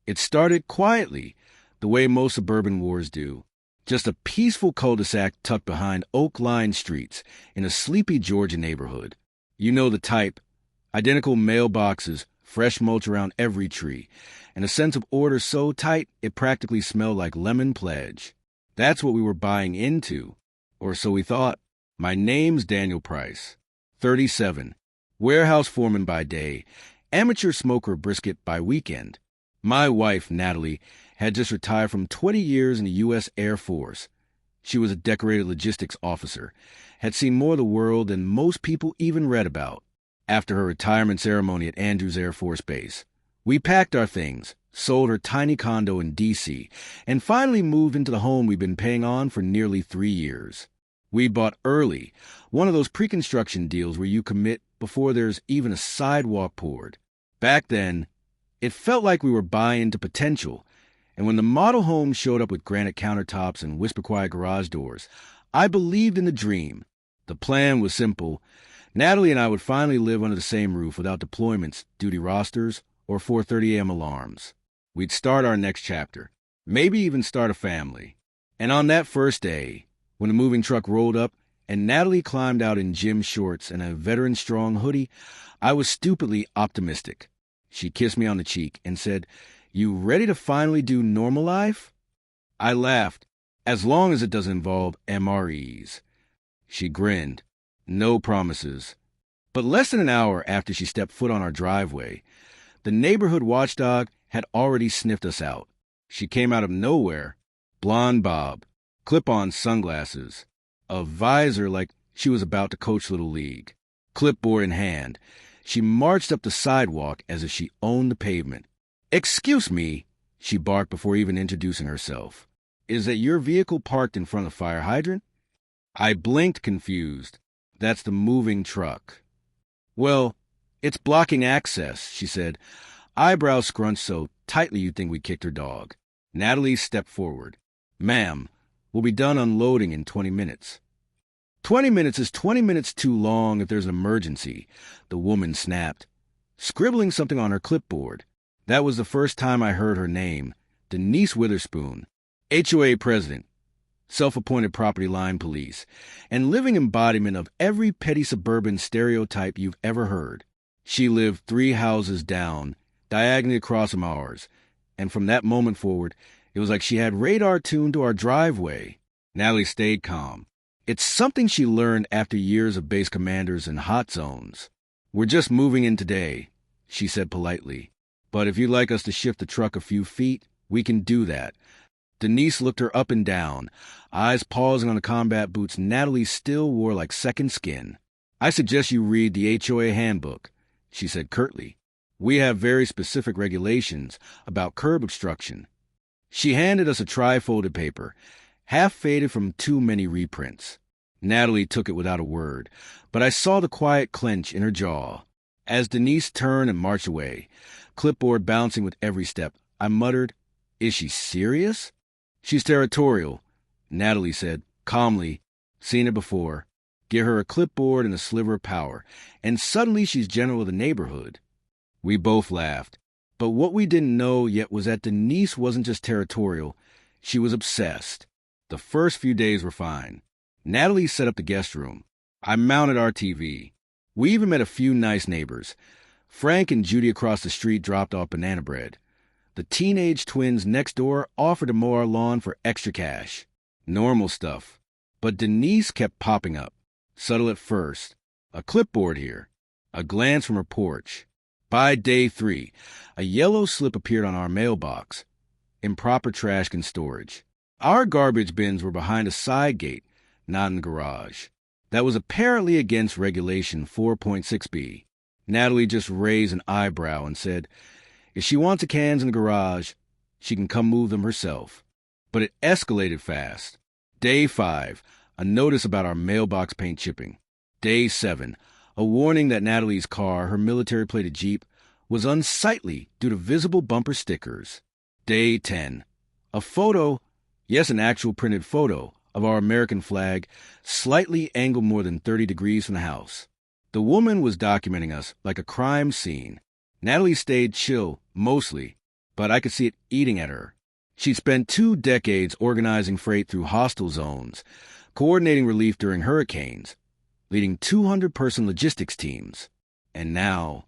It started quietly, the way most suburban wars do. Just a peaceful cul-de-sac tucked behind oak-lined streets in a sleepy Georgia neighborhood. You know the type. Identical mailboxes, fresh mulch around every tree, and a sense of order so tight it practically smelled like lemon pledge. That's what we were buying into, or so we thought. My name's Daniel Price, 37, warehouse foreman by day, amateur smoker brisket by weekend. My wife, Natalie, had just retired from 20 years in the U.S. Air Force. She was a decorated logistics officer, had seen more of the world than most people even read about. After her retirement ceremony at Andrews Air Force Base, we packed our things, sold her tiny condo in D.C., and finally moved into the home we've been paying on for nearly 3 years. We bought early, one of those pre-construction deals where you commit before there's even a sidewalk poured. Back then, it felt like we were buying into potential, and when the model home showed up with granite countertops and whisper-quiet garage doors, I believed in the dream. The plan was simple. Natalie and I would finally live under the same roof without deployments, duty rosters, or 4:30 a.m. alarms. We'd start our next chapter, maybe even start a family. And on that first day, when the moving truck rolled up and Natalie climbed out in gym shorts and a veteran-strong hoodie, I was stupidly optimistic. She kissed me on the cheek and said, "You ready to finally do normal life?" I laughed, as long as it doesn't involve MREs. She grinned. No promises. But less than an hour after she stepped foot on our driveway, the neighborhood watchdog had already sniffed us out. She came out of nowhere, blonde bob, clip-on sunglasses, a visor like she was about to coach Little League. Clipboard in hand, she marched up the sidewalk as if she owned the pavement. "Excuse me," she barked before even introducing herself. "Is that your vehicle parked in front of the fire hydrant?" I blinked, confused. "That's the moving truck." "Well, it's blocking access," she said, eyebrows scrunched so tightly you'd think we kicked her dog. Natalie stepped forward. "Ma'am, we'll be done unloading in 20 minutes. 20 minutes is 20 minutes too long if there's an emergency," the woman snapped, scribbling something on her clipboard. That was the first time I heard her name, Denise Witherspoon, HOA president, self-appointed property line police, and living embodiment of every petty suburban stereotype you've ever heard. She lived 3 houses down, diagonally across from ours, and from that moment forward, it was like she had radar tuned to our driveway. Natalie stayed calm. It's something she learned after years of base commanders and hot zones. "We're just moving in today," she said politely. "But if you'd like us to shift the truck a few feet, we can do that." Denise looked her up and down, eyes pausing on the combat boots Natalie still wore like second skin. "I suggest you read the HOA handbook," she said curtly. "We have very specific regulations about curb obstruction." She handed us a tri-folded paper, half faded from too many reprints. Natalie took it without a word, but I saw the quiet clench in her jaw. As Denise turned and marched away, clipboard bouncing with every step, I muttered, "Is she serious?" "She's territorial," Natalie said, calmly. "Seen it before. Give her a clipboard and a sliver of power, and suddenly she's general of the neighborhood." We both laughed. But what we didn't know yet was that Denise wasn't just territorial, she was obsessed. The first few days were fine. Natalie set up the guest room. I mounted our TV. We even met a few nice neighbors. Frank and Judy across the street dropped off banana bread. The teenage twins next door offered to mow our lawn for extra cash. Normal stuff. But Denise kept popping up. Subtle at first. A clipboard here. A glance from her porch. By day 3, a yellow slip appeared on our mailbox. Improper trash can storage. Our garbage bins were behind a side gate, not in the garage. That was apparently against Regulation 4.6b. Natalie just raised an eyebrow and said, if she wants the cans in the garage, she can come move them herself. But it escalated fast. Day 5, a notice about our mailbox paint chipping. Day 7, a warning that Natalie's car, her military-plated Jeep, was unsightly due to visible bumper stickers. Day 10, a photo, yes, an actual printed photo, of our American flag, slightly angled more than 30 degrees from the house. The woman was documenting us like a crime scene. Natalie stayed chill, mostly, but I could see it eating at her. She'd spent 2 decades organizing freight through hostile zones, coordinating relief during hurricanes, leading 200-person logistics teams. And now,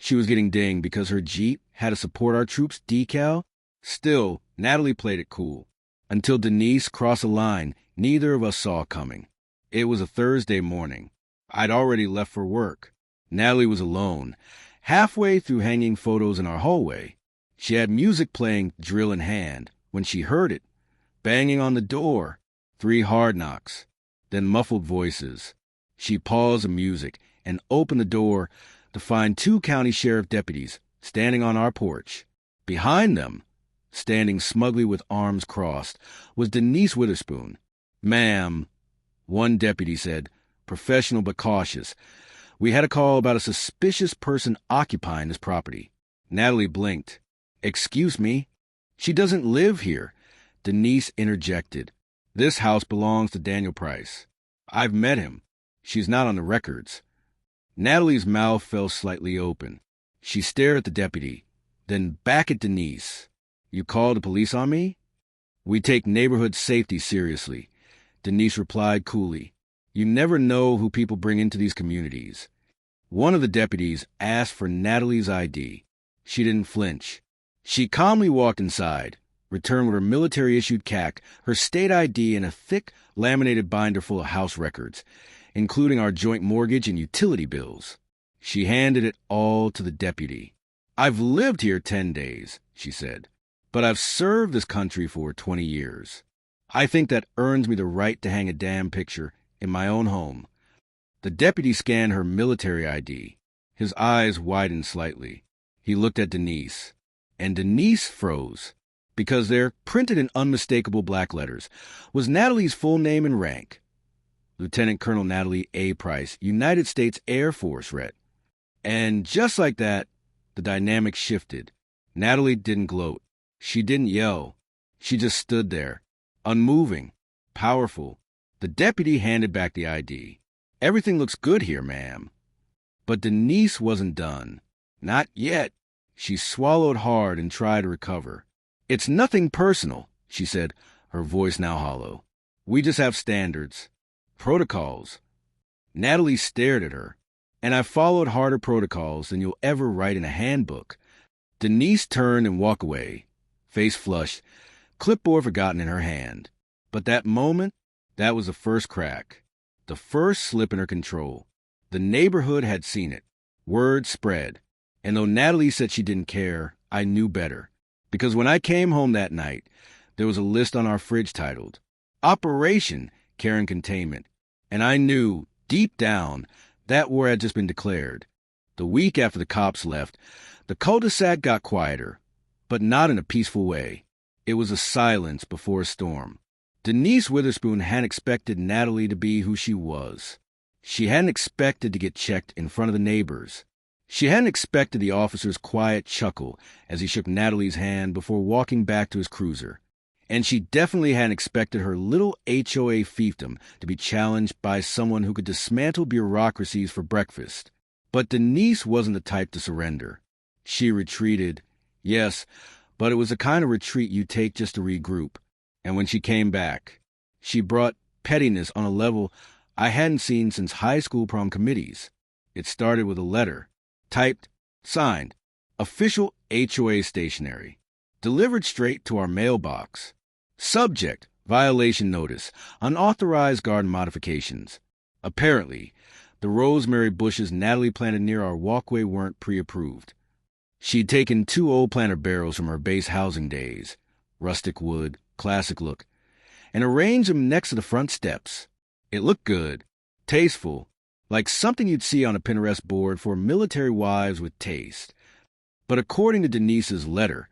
she was getting dinged because her Jeep had a Support Our Troops decal. Still, Natalie played it cool. Until Denise crossed a line neither of us saw coming. It was a Thursday morning. I'd already left for work. Natalie was alone, halfway through hanging photos in our hallway. She had music playing, drill in hand, when she heard it. Banging on the door. 3 hard knocks. Then muffled voices. She paused the music and opened the door to find 2 county sheriff deputies standing on our porch. Behind them, standing smugly with arms crossed, was Denise Witherspoon. "Ma'am," one deputy said, professional but cautious. "We had a call about a suspicious person occupying this property." Natalie blinked. "Excuse me? She doesn't live here," Denise interjected. "This house belongs to Daniel Price. I've met him. She's not on the records." Natalie's mouth fell slightly open. She stared at the deputy, then back at Denise. "You called the police on me?" "We take neighborhood safety seriously," Denise replied coolly. "You never know who people bring into these communities." One of the deputies asked for Natalie's ID. She didn't flinch. She calmly walked inside, returned with her military-issued CAC, her state ID, and a thick, laminated binder full of house records, including our joint mortgage and utility bills. She handed it all to the deputy. "I've lived here 10 days, she said, "but I've served this country for 20 years. I think that earns me the right to hang a damn picture in my own home." The deputy scanned her military ID. His eyes widened slightly. He looked at Denise, and Denise froze, because there, printed in unmistakable black letters, was Natalie's full name and rank. Lieutenant Colonel Natalie A. Price, United States Air Force Ret. And just like that, the dynamic shifted. Natalie didn't gloat. She didn't yell. She just stood there, unmoving, powerful. The deputy handed back the ID. "Everything looks good here, ma'am." But Denise wasn't done. Not yet. She swallowed hard and tried to recover. "It's nothing personal," she said, her voice now hollow. "We just have standards. Protocols." Natalie stared at her. "And I followed harder protocols than you'll ever write in a handbook." Denise turned and walked away, face flushed, clipboard forgotten in her hand. But that moment, that was the first crack, the first slip in her control. The neighborhood had seen it. Word spread. And though Natalie said she didn't care, I knew better. Because when I came home that night, there was a list on our fridge titled, "Operation Karen Containment." And I knew, deep down, that war had just been declared. The week after the cops left, the cul-de-sac got quieter, but not in a peaceful way. It was a silence before a storm. Denise Witherspoon hadn't expected Natalie to be who she was. She hadn't expected to get checked in front of the neighbors. She hadn't expected the officer's quiet chuckle as he shook Natalie's hand before walking back to his cruiser. And she definitely hadn't expected her little HOA fiefdom to be challenged by someone who could dismantle bureaucracies for breakfast. But Denise wasn't the type to surrender. She retreated, yes, but it was the kind of retreat you take just to regroup. And when she came back, she brought pettiness on a level I hadn't seen since high school prom committees. It started with a letter, typed, signed, official HOA stationery, delivered straight to our mailbox. Subject, violation notice, unauthorized garden modifications. Apparently, the rosemary bushes Natalie planted near our walkway weren't pre-approved. She'd taken 2 old planter barrels from her base housing days, rustic wood, classic look, and arranged them next to the front steps. It looked good, tasteful, like something you'd see on a Pinterest board for military wives with taste. But according to Denise's letter,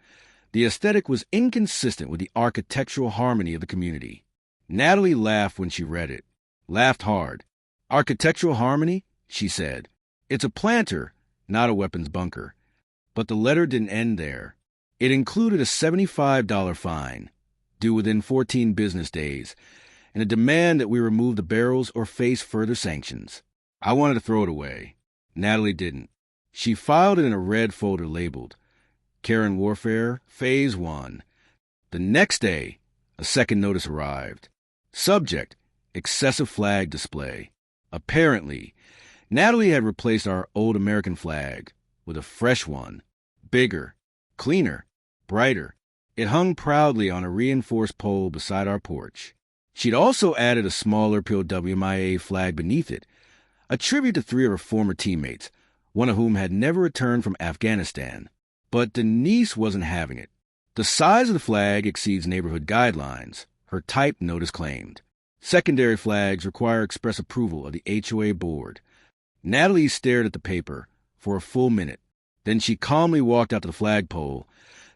the aesthetic was inconsistent with the architectural harmony of the community. Natalie laughed when she read it. Laughed hard. "Architectural harmony?" she said. "It's a planter, not a weapons bunker." But the letter didn't end there. It included a $75 fine, due within 14 business days, and a demand that we remove the barrels or face further sanctions. I wanted to throw it away. Natalie didn't. She filed it in a red folder labeled, Karen warfare, phase 1. The next day, a second notice arrived. Subject, excessive flag display. Apparently, Natalie had replaced our old American flag with a fresh one, bigger, cleaner, brighter. It hung proudly on a reinforced pole beside our porch. She'd also added a smaller POWMIA flag beneath it, a tribute to 3 of her former teammates, one of whom had never returned from Afghanistan. But Denise wasn't having it. The size of the flag exceeds neighborhood guidelines, her type notice claimed. Secondary flags require express approval of the HOA board. Natalie stared at the paper for a full minute. Then she calmly walked out to the flagpole,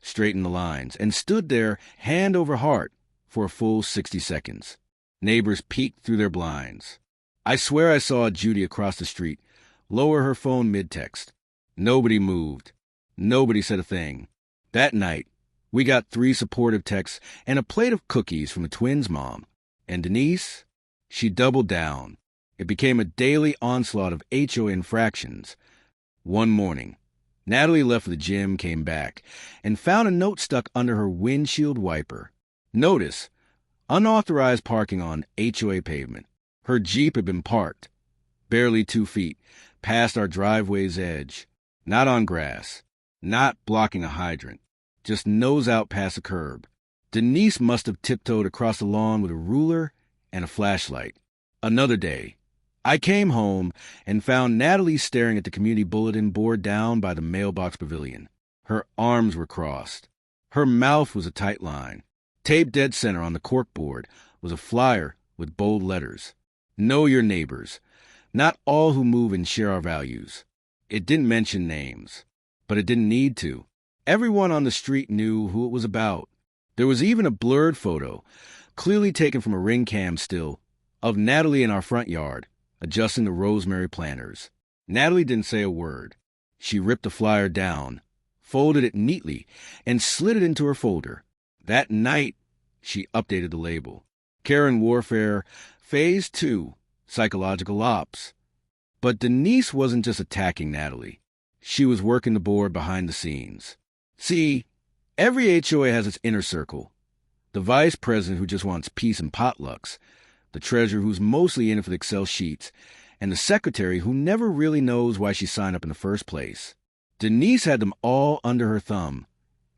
straightened the lines, and stood there, hand over heart, for a full 60 seconds. Neighbors peeked through their blinds. I swear I saw Judy across the street lower her phone mid-text. Nobody moved. Nobody said a thing. That night, we got 3 supportive texts and a plate of cookies from the twins' mom. And Denise? She doubled down. It became a daily onslaught of HOA infractions. One morning, Natalie left for the gym, came back, and found a note stuck under her windshield wiper. Notice, unauthorized parking on HOA pavement. Her Jeep had been parked, barely 2 feet, past our driveway's edge. Not on grass, not blocking a hydrant, just nose out past the curb. Denise must have tiptoed across the lawn with a ruler and a flashlight. Another day, I came home and found Natalie staring at the community bulletin board down by the mailbox pavilion. Her arms were crossed. Her mouth was a tight line. Taped dead center on the corkboard was a flyer with bold letters. Know your neighbors. Not all who move and share our values. It didn't mention names, but it didn't need to. Everyone on the street knew who it was about. There was even a blurred photo, clearly taken from a ring cam still, of Natalie in our front yard, adjusting the rosemary planters. Natalie didn't say a word. She ripped the flyer down, folded it neatly, and slid it into her folder. That night, she updated the label. Karen warfare, phase 2, psychological ops. But Denise wasn't just attacking Natalie. She was working the board behind the scenes. See, every HOA has its inner circle. The vice president who just wants peace and potlucks, the treasurer who's mostly in it for the Excel sheets, and the secretary who never really knows why she signed up in the first place. Denise had them all under her thumb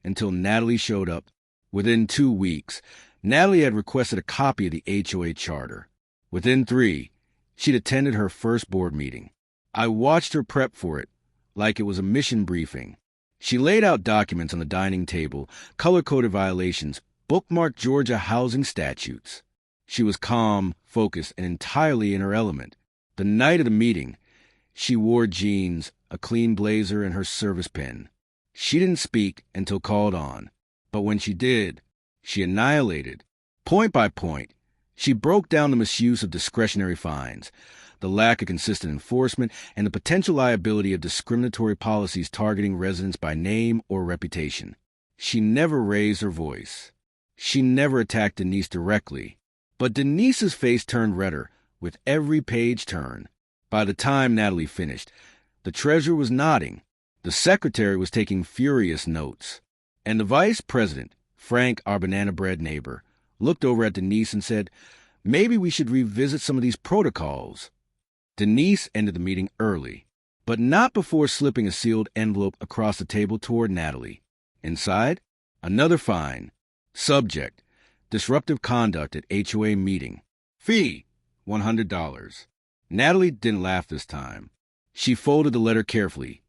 until Natalie showed up. Within 2 weeks, Natalie had requested a copy of the HOA charter. Within 3, she'd attended her first board meeting. I watched her prep for it, like it was a mission briefing. She laid out documents on the dining table, color-coded violations, bookmarked Georgia housing statutes. She was calm, focused, and entirely in her element. The night of the meeting, she wore jeans, a clean blazer, and her service pin. She didn't speak until called on, but when she did, she annihilated. Point by point, she broke down the misuse of discretionary fines, the lack of consistent enforcement, and the potential liability of discriminatory policies targeting residents by name or reputation. She never raised her voice. She never attacked Denise directly. But Denise's face turned redder with every page turn. By the time Natalie finished, the treasurer was nodding, the secretary was taking furious notes, and the vice president, Frank, our banana bread neighbor, looked over at Denise and said, "Maybe we should revisit some of these protocols." Denise ended the meeting early, but not before slipping a sealed envelope across the table toward Natalie. Inside, another fine. Subject, disruptive conduct at HOA meeting. Fee, $100. Natalie didn't laugh this time. She folded the letter carefully,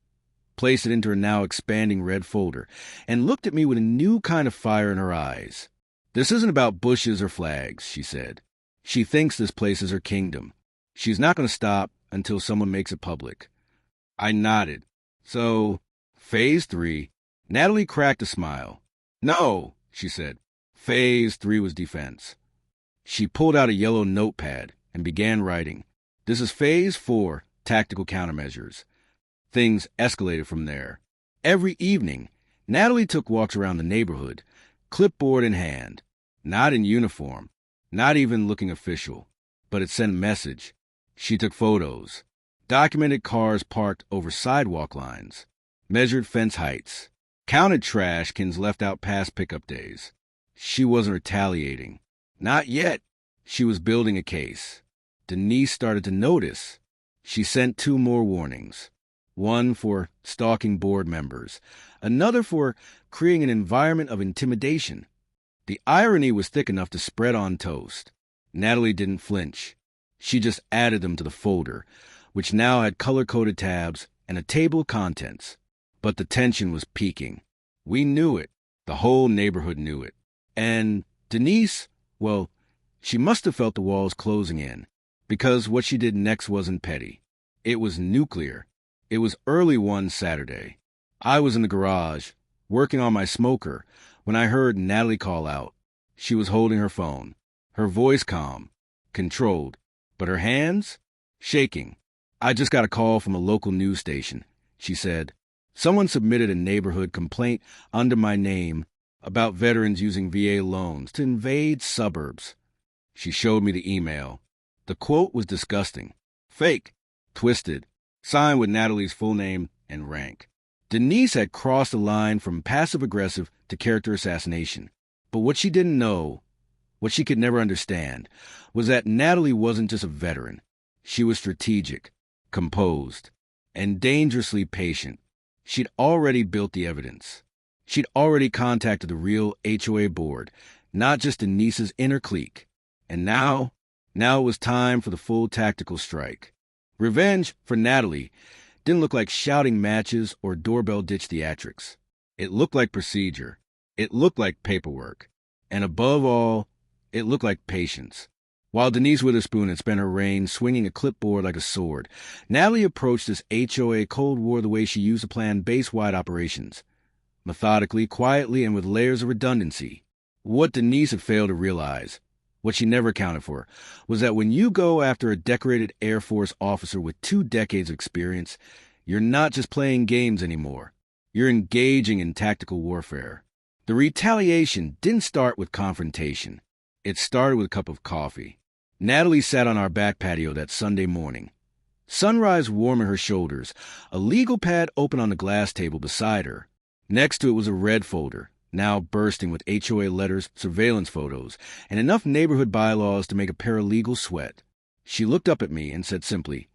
placed it into her now expanding red folder, and looked at me with a new kind of fire in her eyes. "This isn't about bushes or flags," she said. "She thinks this place is her kingdom. She's not going to stop until someone makes it public." I nodded. "So, phase 3. Natalie cracked a smile. "No," she said. Phase 3 was defense. She pulled out a yellow notepad and began writing. "This is phase 4, tactical countermeasures." Things escalated from there. Every evening, Natalie took walks around the neighborhood, clipboard in hand. Not in uniform, not even looking official, but it sent a message. She took photos, documented cars parked over sidewalk lines, measured fence heights, counted trash cans left out past pickup days. She wasn't retaliating. Not yet. She was building a case. Denise started to notice. She sent 2 more warnings. One for stalking board members. Another for creating an environment of intimidation. The irony was thick enough to spread on toast. Natalie didn't flinch. She just added them to the folder, which now had color-coded tabs and a table of contents. But the tension was peaking. We knew it. The whole neighborhood knew it. And Denise, well, she must have felt the walls closing in, because what she did next wasn't petty. It was nuclear. It was early one Saturday. I was in the garage, working on my smoker, when I heard Natalie call out. She was holding her phone, her voice calm, controlled, but her hands shaking. I just got a call from a local news station, she said. Someone submitted a neighborhood complaint under my name about veterans using VA loans to invade suburbs. She showed me the email. The quote was disgusting. Fake, twisted, signed with Natalie's full name and rank. Denise had crossed the line from passive-aggressive to character assassination. But what she didn't know, what she could never understand, was that Natalie wasn't just a veteran. She was strategic, composed, and dangerously patient. She'd already built the evidence. She'd already contacted the real HOA board, not just Denise's inner clique. And now it was time for the full tactical strike. Revenge, for Natalie, didn't look like shouting matches or doorbell ditch theatrics. It looked like procedure. It looked like paperwork. And above all, it looked like patience. While Denise Witherspoon had spent her reign swinging a clipboard like a sword, Natalie approached this HOA Cold War the way she used to plan base-wide operations. Methodically, quietly, and with layers of redundancy. What Denise had failed to realize, what she never accounted for, was that when you go after a decorated Air Force officer with 2 decades of experience, you're not just playing games anymore. You're engaging in tactical warfare. The retaliation didn't start with confrontation. It started with a cup of coffee. Natalie sat on our back patio that Sunday morning. Sunrise warming her shoulders, a legal pad open on the glass table beside her. Next to it was a red folder, now bursting with HOA letters, surveillance photos, and enough neighborhood bylaws to make a paralegal sweat. She looked up at me and said simply,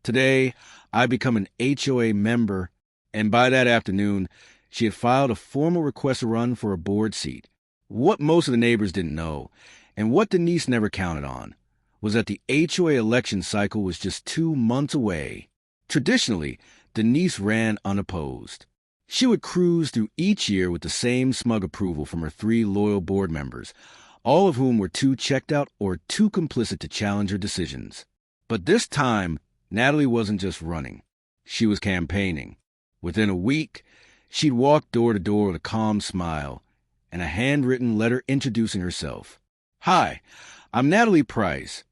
"Today, I become an HOA member," and by that afternoon, she had filed a formal request to run for a board seat. What most of the neighbors didn't know, and what Denise never counted on, was that the HOA election cycle was just 2 months away. Traditionally, Denise ran unopposed. She would cruise through each year with the same smug approval from her 3 loyal board members, all of whom were too checked out or too complicit to challenge her decisions. But this time, Natalie wasn't just running. She was campaigning. Within a week, she'd walk door to door with a calm smile and a handwritten letter introducing herself. "Hi, I'm Natalie Price.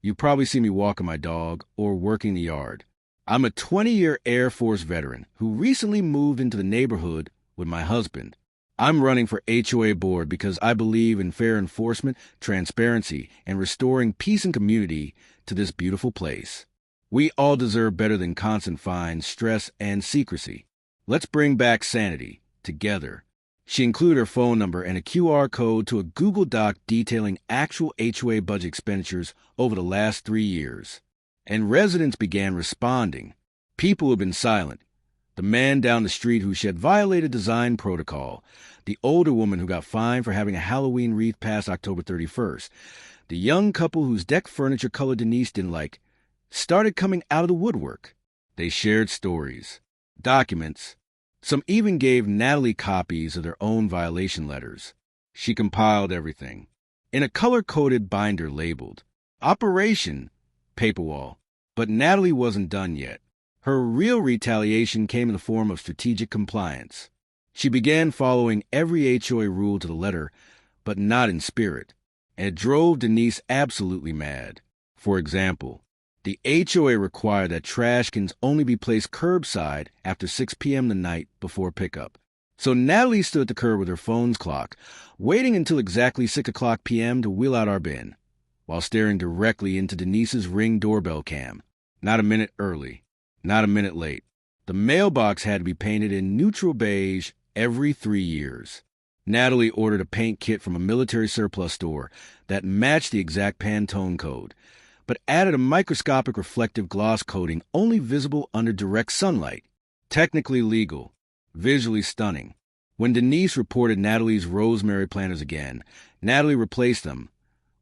You probably see me walking my dog or working the yard. I'm a 20-year Air Force veteran who recently moved into the neighborhood with my husband. I'm running for HOA board because I believe in fair enforcement, transparency, and restoring peace and community to this beautiful place. We all deserve better than constant fines, stress, and secrecy. Let's bring back sanity, together." She included her phone number and a QR code to a Google Doc detailing actual HOA budget expenditures over the last 3 years. And residents began responding. People had been silent. The man down the street who had violated design protocol. The older woman who got fined for having a Halloween wreath past October 31st. The young couple whose deck furniture color Denise didn't like started coming out of the woodwork. They shared stories, documents. Some even gave Natalie copies of their own violation letters. She compiled everything in a color-coded binder labeled Operation Paperwall. But Natalie wasn't done yet. Her real retaliation came in the form of strategic compliance. She began following every HOA rule to the letter, but not in spirit, and it drove Denise absolutely mad. For example, the HOA required that trash cans only be placed curbside after 6 p.m. the night before pickup. So Natalie stood at the curb with her phone's clock, waiting until exactly 6 o'clock p.m. to wheel out our bin, while staring directly into Denise's Ring doorbell cam. Not a minute early, not a minute late. The mailbox had to be painted in neutral beige every 3 years. Natalie ordered a paint kit from a military surplus store that matched the exact Pantone code, but added a microscopic reflective gloss coating only visible under direct sunlight. Technically legal, visually stunning. When Denise reported Natalie's rosemary planters again, Natalie replaced them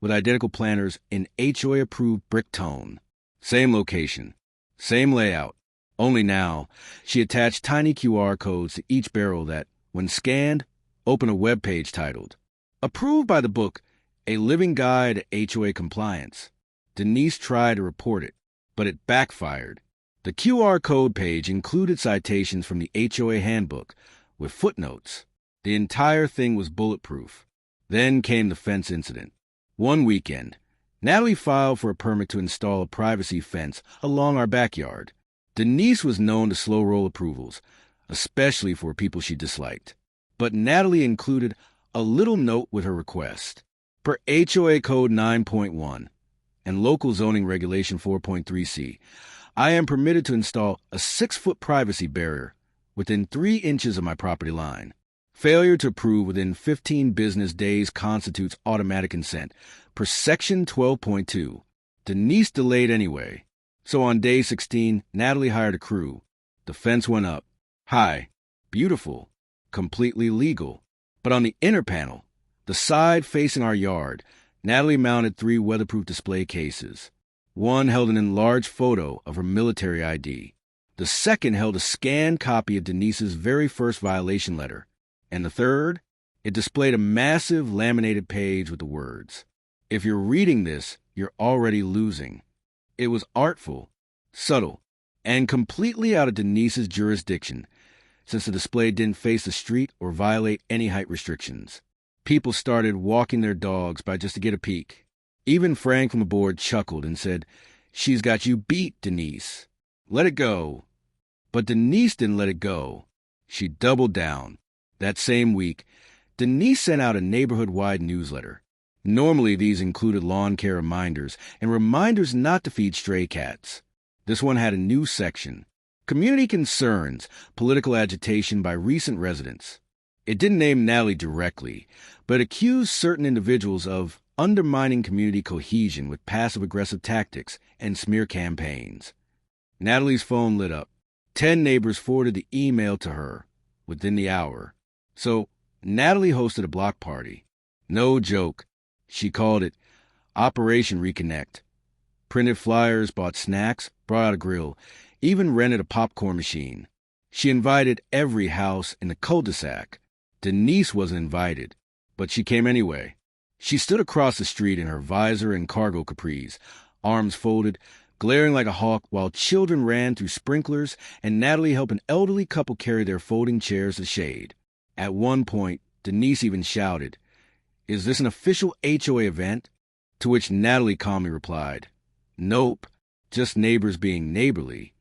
with identical planters in HOA-approved brick tone. Same location, same layout. Only now, she attached tiny QR codes to each barrel that, when scanned, open a web page titled, "Approved by the book, A Living Guide to HOA Compliance." Denise tried to report it, but it backfired. The QR code page included citations from the HOA handbook with footnotes. The entire thing was bulletproof. Then came the fence incident. One weekend, Natalie filed for a permit to install a privacy fence along our backyard. Denise was known to slow roll approvals, especially for people she disliked. But Natalie included a little note with her request. Per HOA Code 9.1 and Local Zoning Regulation 4.3c, I am permitted to install a 6-foot privacy barrier within 3 inches of my property line. Failure to approve within 15 business days constitutes automatic consent per Section 12.2. Denise delayed anyway. So on day 16, Natalie hired a crew. The fence went up. High, beautiful, completely legal. But on the inner panel, the side facing our yard, Natalie mounted 3 weatherproof display cases. One held an enlarged photo of her military ID. The second held a scanned copy of Denise's very first violation letter. And the third, it displayed a massive laminated page with the words, "If you're reading this, you're already losing." It was artful, subtle, and completely out of Denise's jurisdiction, since the display didn't face the street or violate any height restrictions. People started walking their dogs by just to get a peek. Even Frank from the board chuckled and said, "She's got you beat, Denise. Let it go." But Denise didn't let it go. She doubled down. That same week, Denise sent out a neighborhood-wide newsletter. Normally, these included lawn care reminders and reminders not to feed stray cats. This one had a new section, Community Concerns, Political Agitation by Recent Residents. It didn't name Natalie directly, but accused certain individuals of undermining community cohesion with passive-aggressive tactics and smear campaigns. Natalie's phone lit up. 10 neighbors forwarded the email to her within the hour. So Natalie hosted a block party. No joke. She called it Operation Reconnect. Printed flyers, bought snacks, brought out a grill, even rented a popcorn machine. She invited every house in the cul-de-sac. Denise wasn't invited, but she came anyway. She stood across the street in her visor and cargo capris, arms folded, glaring like a hawk while children ran through sprinklers and Natalie helped an elderly couple carry their folding chairs to shade. At one point, Denise even shouted, "Is this an official HOA event?" To which Natalie calmly replied, "Nope, just neighbors being neighborly."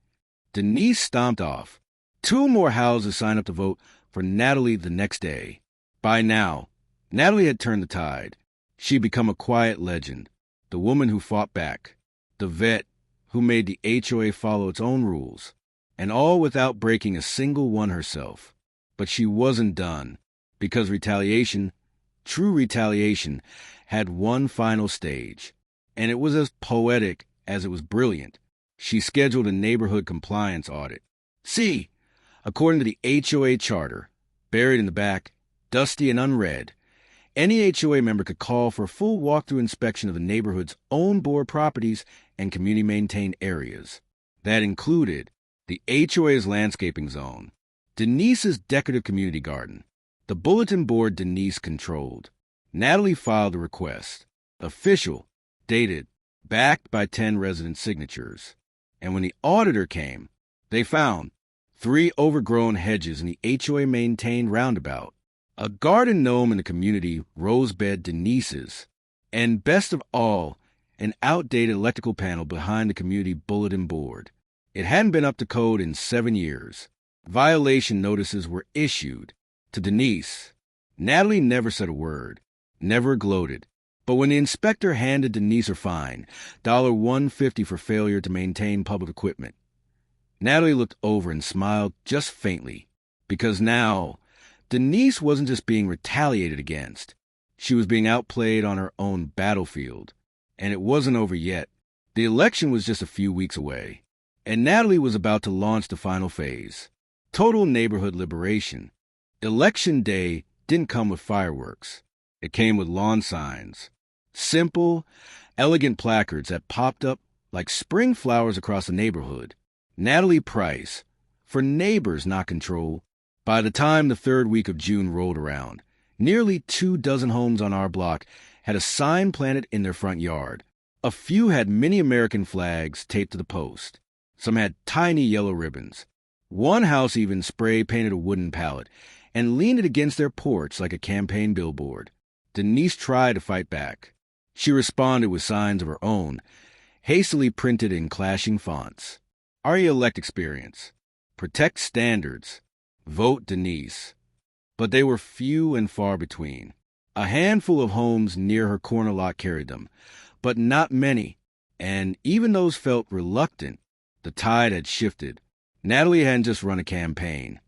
Denise stomped off. 2 more houses signed up to vote for Natalie the next day. By now, Natalie had turned the tide. She'd become a quiet legend, the woman who fought back, the vet who made the HOA follow its own rules, and all without breaking a single one herself. But she wasn't done, because retaliation, true retaliation, had one final stage, and it was as poetic as it was brilliant. She scheduled a neighborhood compliance audit. See, according to the HOA charter, buried in the back, dusty and unread, any HOA member could call for a full walkthrough inspection of the neighborhood's own board properties and community-maintained areas. That included the HOA's landscaping zone, Denise's decorative community garden, the bulletin board Denise controlled. Natalie filed a request, official, dated, backed by 10 resident signatures. And when the auditor came, they found 3 overgrown hedges in the HOA-maintained roundabout, a garden gnome in the community rosebed Denise's, and best of all, an outdated electrical panel behind the community bulletin board. It hadn't been up to code in 7 years. Violation notices were issued. To Denise, Natalie never said a word, never gloated. But when the inspector handed Denise her fine, $150 for failure to maintain public equipment, Natalie looked over and smiled just faintly, because now Denise wasn't just being retaliated against. She was being outplayed on her own battlefield. And it wasn't over yet. The election was just a few weeks away. And Natalie was about to launch the final phase. Total neighborhood liberation. Election day didn't come with fireworks. It came with lawn signs. Simple, elegant placards that popped up like spring flowers across the neighborhood. Natalie Price, for neighbors, not control. By the time the third week of June rolled around, nearly 24 homes on our block had a sign planted in their front yard. A few had many American flags taped to the post. Some had tiny yellow ribbons. One house even spray-painted a wooden pallet and leaned it against their porch like a campaign billboard. Denise tried to fight back. She responded with signs of her own, hastily printed in clashing fonts. RE-elect experience. Protect standards. Vote Denise. But they were few and far between. A handful of homes near her corner lot carried them, but not many. And even those felt reluctant. The tide had shifted. Natalie hadn't just run a campaign.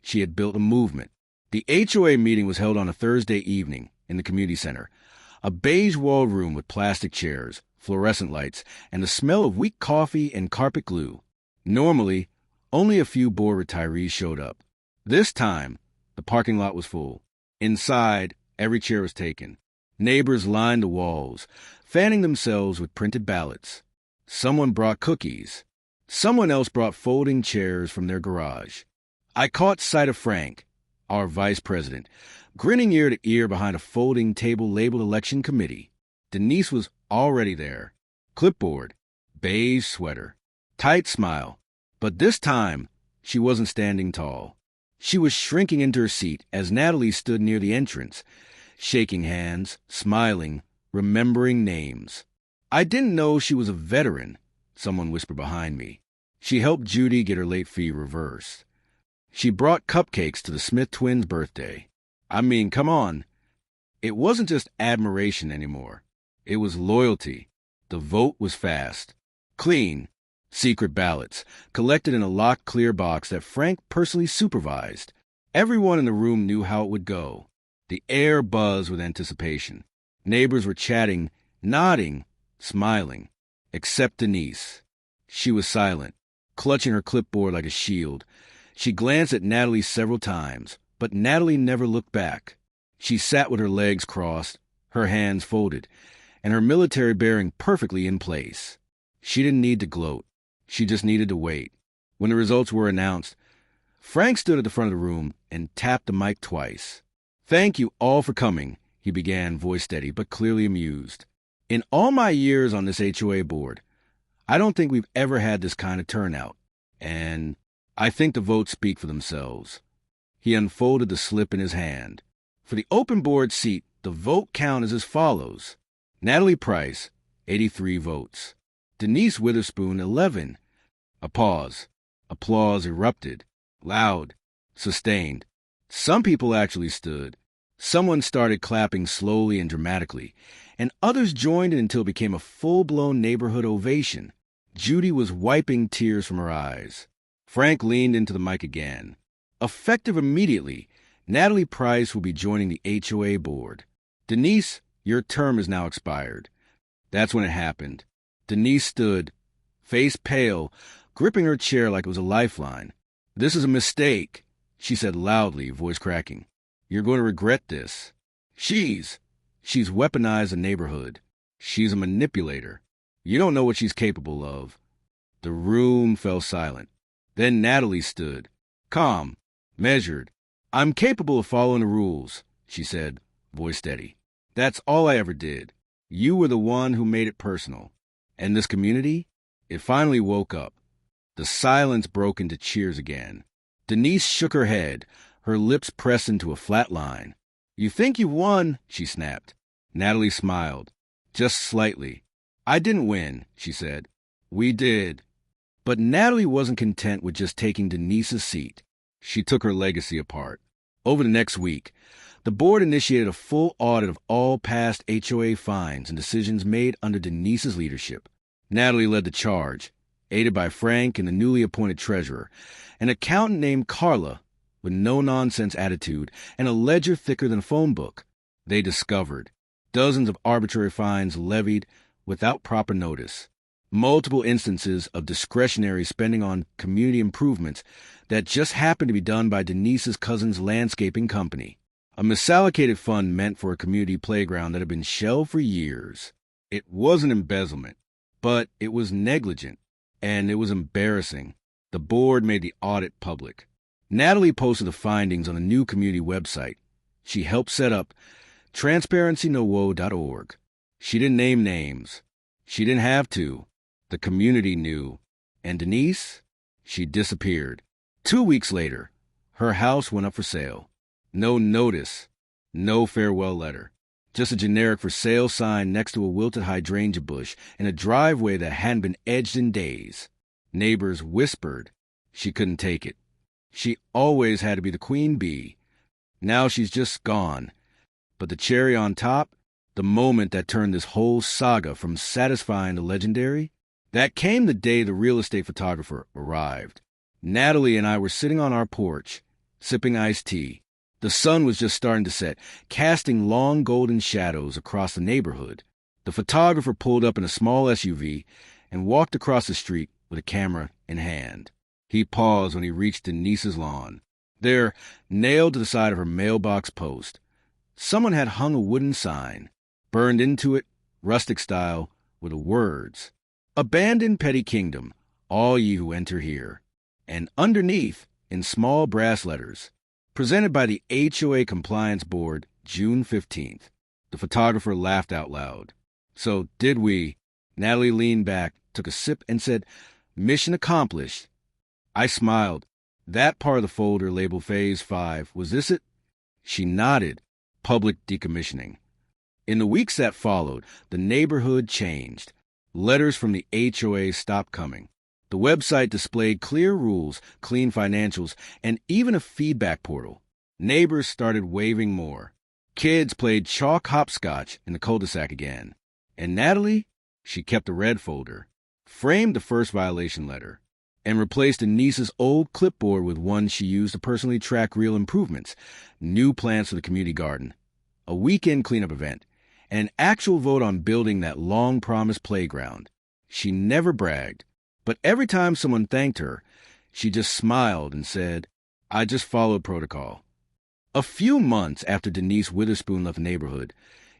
She had built a movement. The HOA meeting was held on a Thursday evening in the community center. A beige-walled room with plastic chairs, fluorescent lights, and the smell of weak coffee and carpet glue. Normally, only a few bored retirees showed up. This time, the parking lot was full. Inside, every chair was taken. Neighbors lined the walls, fanning themselves with printed ballots. Someone brought cookies. Someone else brought folding chairs from their garage. I caught sight of Frank, our vice president, grinning ear to ear behind a folding table labeled Election Committee. Denise was already there. Clipboard, beige sweater, tight smile. But this time, she wasn't standing tall. She was shrinking into her seat as Natalie stood near the entrance, shaking hands, smiling, remembering names. I didn't know she was a veteran, someone whispered behind me. She helped Judy get her late fee reversed. She brought cupcakes to the Smith twins' birthday. I mean, come on. It wasn't just admiration anymore. It was loyalty. The vote was fast. Clean. Secret ballots, collected in a locked clear box that Frank personally supervised. Everyone in the room knew how it would go. The air buzzed with anticipation. Neighbors were chatting, nodding, smiling. Except Denise. She was silent, clutching her clipboard like a shield. She glanced at Natalie several times, but Natalie never looked back. She sat with her legs crossed, her hands folded, and her military bearing perfectly in place. She didn't need to gloat. She just needed to wait. When the results were announced, Frank stood at the front of the room and tapped the mic twice. "Thank you all for coming," he began, voice steady but clearly amused. "In all my years on this HOA board, I don't think we've ever had this kind of turnout. And I think the votes speak for themselves." He unfolded the slip in his hand. For the open board seat, the vote count is as follows. Natalie Price, 83 votes. Denise Witherspoon, 11. A pause. Applause erupted. Loud. Sustained. Some people actually stood. Someone started clapping slowly and dramatically, and others joined in until it became a full-blown neighborhood ovation. Judy was wiping tears from her eyes. Frank leaned into the mic again. Effective immediately, Natalie Price will be joining the HOA board. Denise, your term is now expired. That's when it happened. Denise stood, face pale, gripping her chair like it was a lifeline. "This is a mistake," she said loudly, voice cracking. "You're going to regret this. She's weaponized the neighborhood. She's a manipulator. You don't know what she's capable of." The room fell silent. Then Natalie stood, calm, measured. "I'm capable of following the rules," she said, voice steady. "That's all I ever did. You were the one who made it personal. And this community, it finally woke up." The silence broke into cheers again. Denise shook her head, her lips pressed into a flat line. "You think you won," she snapped. Natalie smiled, just slightly. "I didn't win," she said. "We did." But Natalie wasn't content with just taking Denise's seat. She took her legacy apart. Over the next week, the board initiated a full audit of all past HOA fines and decisions made under Denise's leadership. Natalie led the charge, aided by Frank and the newly appointed treasurer, an accountant named Carla, with no-nonsense attitude and a ledger thicker than a phone book. They discovered dozens of arbitrary fines levied without proper notice, multiple instances of discretionary spending on community improvements that just happened to be done by Denise's cousin's landscaping company, a misallocated fund meant for a community playground that had been shelved for years. It wasn't embezzlement, but it was negligent, and it was embarrassing. The board made the audit public. Natalie posted the findings on a new community website. She helped set up transparencynowo.org. She didn't name names. She didn't have to. The community knew. And Denise? She disappeared. 2 weeks later, her house went up for sale. No notice. No farewell letter. Just a generic for sale sign next to a wilted hydrangea bush in a driveway that hadn't been edged in days. Neighbors whispered she couldn't take it. She always had to be the queen bee. Now she's just gone. But the cherry on top, the moment that turned this whole saga from satisfying to legendary, that came the day the real estate photographer arrived. Natalie and I were sitting on our porch, sipping iced tea. The sun was just starting to set, casting long golden shadows across the neighborhood. The photographer pulled up in a small SUV and walked across the street with a camera in hand. He paused when he reached Denise's lawn. There, nailed to the side of her mailbox post, someone had hung a wooden sign, burned into it, rustic style, with the words, "Abandoned Petty Kingdom, all ye who enter here." And underneath, in small brass letters, presented by the HOA Compliance Board, June 15th. The photographer laughed out loud. "So did we?" Natalie leaned back, took a sip, and said, "Mission accomplished." I smiled. That part of the folder labeled Phase 5, was this it? She nodded. Public decommissioning. In the weeks that followed, the neighborhood changed. Letters from the HOA stopped coming. The website displayed clear rules, clean financials, and even a feedback portal. Neighbors started waving more. Kids played chalk hopscotch in the cul-de-sac again. And Natalie? She kept a red folder, framed the first violation letter, and replaced Denise's old clipboard with one she used to personally track real improvements, new plants for the community garden, a weekend cleanup event, and an actual vote on building that long-promised playground. She never bragged, but every time someone thanked her, she just smiled and said, "I just followed protocol." A few months after Denise Witherspoon left the neighborhood,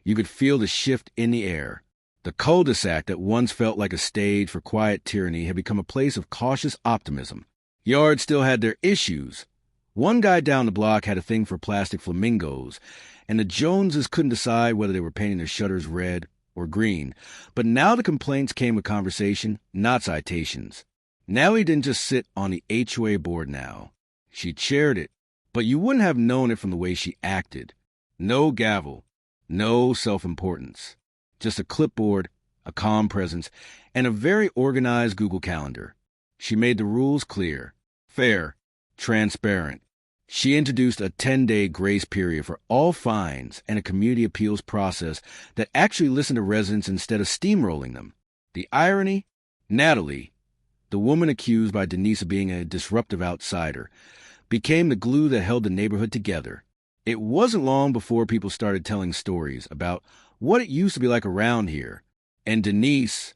you could feel the shift in the air. The cul-de-sac that once felt like a stage for quiet tyranny had become a place of cautious optimism. Yards still had their issues. One guy down the block had a thing for plastic flamingos, and the Joneses couldn't decide whether they were painting their shutters red or green. But now the complaints came with conversation, not citations. Nellie didn't just sit on the HOA board now. She chaired it, but you wouldn't have known it from the way she acted. No gavel, no self-importance. Just a clipboard, a calm presence, and a very organized Google Calendar. She made the rules clear, fair, transparent. She introduced a 10-day grace period for all fines and a community appeals process that actually listened to residents instead of steamrolling them. The irony? Natalie, the woman accused by Denise of being a disruptive outsider, became the glue that held the neighborhood together. It wasn't long before people started telling stories about what it used to be like around here, and Denise,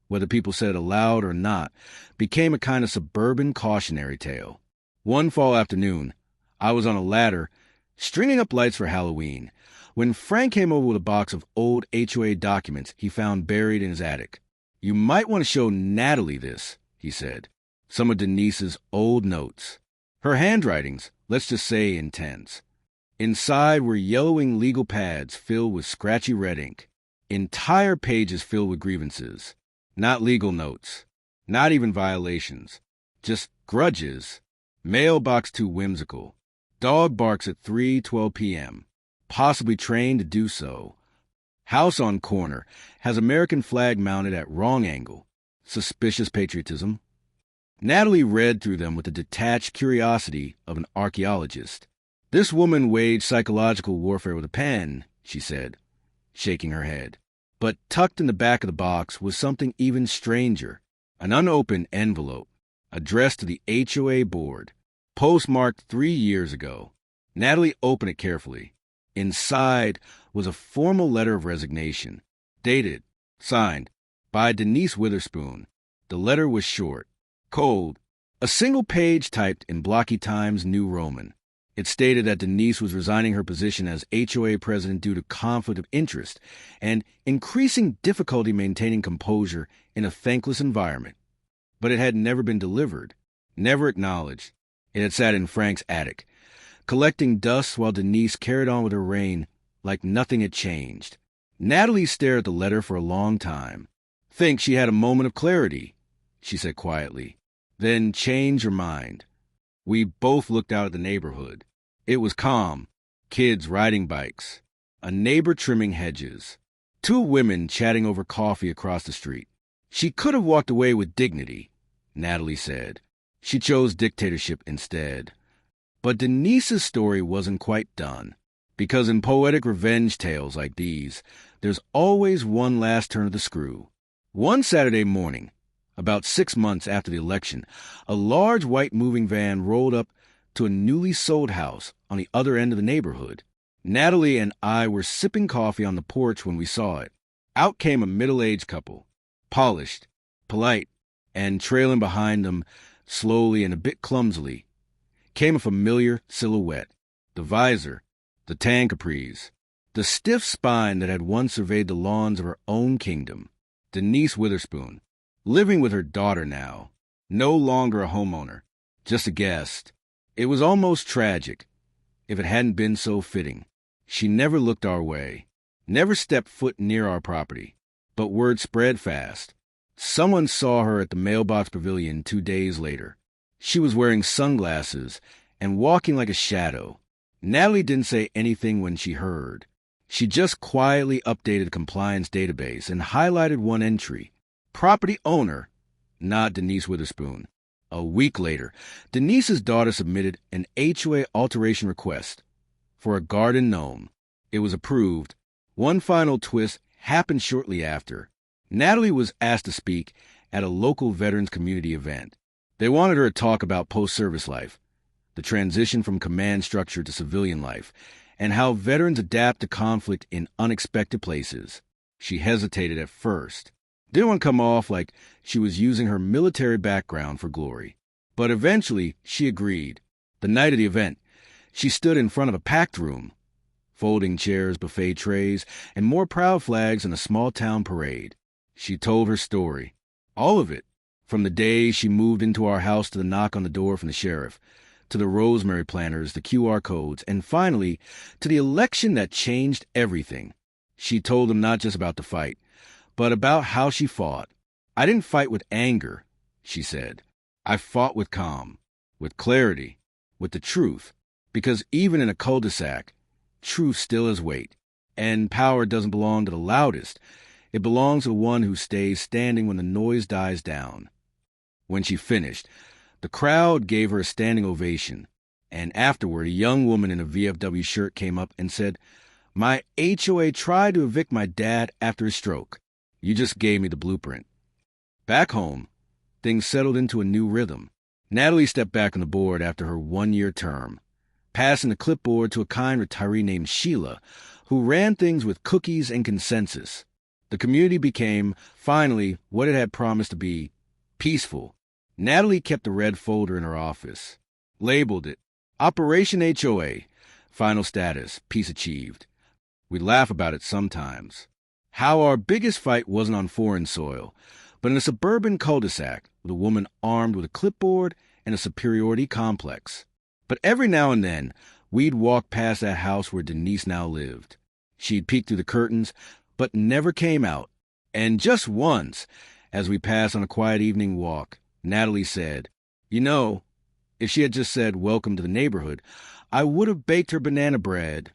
whether people said it aloud or not, became a kind of suburban cautionary tale. One fall afternoon, I was on a ladder, stringing up lights for Halloween, when Frank came over with a box of old HOA documents he found buried in his attic. "You might want to show Natalie this," he said. Some of Denise's old notes. Her handwriting's, let's just say, intense. Inside were yellowing legal pads filled with scratchy red ink. Entire pages filled with grievances. Not legal notes. Not even violations. Just grudges. Mailbox too whimsical. Dog barks at 3:12 p.m. Possibly trained to do so. House on corner. Has American flag mounted at wrong angle. Suspicious patriotism. Natalie read through them with the detached curiosity of an archaeologist. "This woman waged psychological warfare with a pen," she said, shaking her head. But tucked in the back of the box was something even stranger, an unopened envelope, addressed to the HOA board. postmarked 3 years ago. Natalie opened it carefully. Inside was a formal letter of resignation, dated, signed, by Denise Witherspoon. The letter was short, cold, a single page typed in blocky Times New Roman. It stated that Denise was resigning her position as HOA president due to conflict of interest and increasing difficulty maintaining composure in a thankless environment. But it had never been delivered, never acknowledged. It had sat in Frank's attic, collecting dust while Denise carried on with her reign like nothing had changed. Natalie stared at the letter for a long time. "Think she had a moment of clarity," she said quietly, then changed her mind. We both looked out at the neighborhood. It was calm. Kids riding bikes. A neighbor trimming hedges. Two women chatting over coffee across the street. She could have walked away with dignity, Natalie said. She chose dictatorship instead. But Denise's story wasn't quite done, because in poetic revenge tales like these, there's always one last turn of the screw. One Saturday morning, about 6 months after the election, a large white moving van rolled up to a newly sold house on the other end of the neighborhood. Natalie and I were sipping coffee on the porch when we saw it. Out came a middle-aged couple, polished, polite, and trailing behind them slowly and a bit clumsily came a familiar silhouette. The visor, the tan capris, the stiff spine that had once surveyed the lawns of her own kingdom. Denise Witherspoon, living with her daughter now, no longer a homeowner, just a guest. It was almost tragic, if it hadn't been so fitting. She never looked our way, never stepped foot near our property. But word spread fast. Someone saw her at the mailbox pavilion 2 days later. She was wearing sunglasses and walking like a shadow. Natalie didn't say anything when she heard. She just quietly updated the compliance database and highlighted one entry. Property owner, not Denise Witherspoon. A week later, Denise's daughter submitted an HOA alteration request for a garden gnome. It was approved. One final twist happened shortly after. Natalie was asked to speak at a local veterans community event. They wanted her to talk about post-service life, the transition from command structure to civilian life, and how veterans adapt to conflict in unexpected places. She hesitated at first. Didn't want to come off like she was using her military background for glory. But eventually, she agreed. The night of the event, she stood in front of a packed room, folding chairs, buffet trays, and more proud flags in a small-town parade. She told her story. All of it. From the day she moved into our house to the knock on the door from the sheriff, to the rosemary planters, the QR codes, and finally, to the election that changed everything. She told them not just about the fight, but about how she fought. "I didn't fight with anger," she said. "I fought with calm, with clarity, with the truth. Because even in a cul-de-sac, truth still has weight. And power doesn't belong to the loudest. It belongs to the one who stays standing when the noise dies down." When she finished, the crowd gave her a standing ovation. And afterward, a young woman in a VFW shirt came up and said, "My HOA tried to evict my dad after his stroke. You just gave me the blueprint." Back home, things settled into a new rhythm. Natalie stepped back on the board after her 1-year term, passing the clipboard to a kind retiree named Sheila, who ran things with cookies and consensus. The community became, finally, what it had promised to be, peaceful. Natalie kept the red folder in her office, labeled it Operation HOA, final status, peace achieved. We laugh about it sometimes. How our biggest fight wasn't on foreign soil, but in a suburban cul-de-sac with a woman armed with a clipboard and a superiority complex. But every now and then, we'd walk past that house where Denise now lived. She'd peek through the curtains, but never came out. And just once, as we passed on a quiet evening walk, Natalie said, "You know, if she had just said welcome to the neighborhood, I would have baked her banana bread."